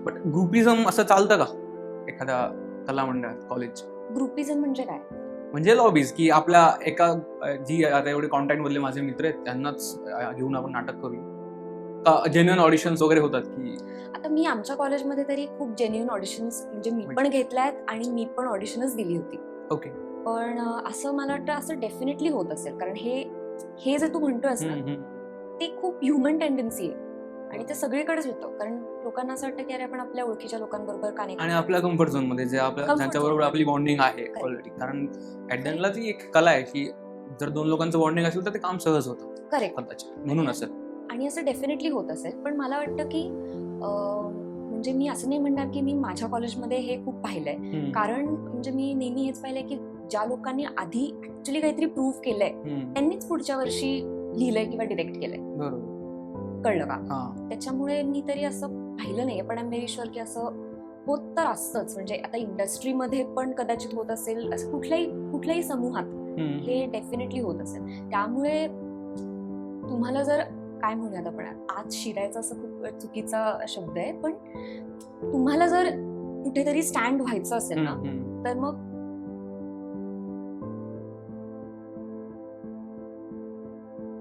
But groupism असं चालतं का एखाद्या कला मंडळात कॉलेज? ग्रुपिझम म्हणजे काय? म्हणजे लॉबीज की आपल्या एका जी आता एवढे कॉन्टॅक्ट मधले माझे मित्र आहेत त्यांनाच घेऊन आपण नाटक करूया, जेन्युइन ऑडिशन्स वगैरे होतात की? आता मी आमच्या कॉलेजमध्ये तरी खूप जेन्युइन ऑडिशन्स म्हणजे मी पण घेतल्यात आणि मी पण ऑडिशनच दिली होती. ओके. पण असं मला वाटतं असं डेफिनेटली होत असेल, कारण हे जे तू म्हणतोयस ना ते खूप ह्युमन टेंडन्सी आहे आणि ते सगळीकडेच होतं. कारण लोकांना असं वाटतं की अरे आपण आपल्या ओळखीच्या लोकांबरोबर का नाही आणि आपल्या कम्फर्ट झोन मध्ये जे आपल्या Comfort ज्यांच्याबरोबर zone. आपली बॉन्डिंग आहे Correct. ऑलरेडी. कारण ऍट द एंडला ती एक कला आहे की जर दोन लोकांचं बॉन्डिंग असेल तर ते काम सहज होतं करेक्ट कदाचित, म्हणून असेल. आणि असं डेफिनेटली होत असेल. पण मला वाटतं की म्हणजे मी असं नाही म्हणणार की मी माझ्या कॉलेजमध्ये हे खूप पाहिलंय. कारण म्हणजे मी नेहमी हेच पाहिलंय की ज्या लोकांनी आधी ऍक्च्युली काहीतरी प्रूव्ह केलंय त्यांनीच पुढच्या वर्षी लिहिलंय किंवा डिरेक्ट केलंय. बरोबर. कळलं का? त्याच्यामुळे मी तरी असं पाहिलं नाहीये, पण आय एम व्हेरी शुअर की असं होत तर असतंच. म्हणजे आता इंडस्ट्रीमध्ये पण कदाचित होत असेल, असं कुठल्याही समूहात हे डेफिनेटली होत असेल. त्यामुळे तुम्हाला जर काय म्हणूयात आपण आत शिरायचं असं खूप चुकीचा शब्द आहे, पण तुम्हाला जर कुठेतरी स्टँड व्हायचं असेल ना, तर मग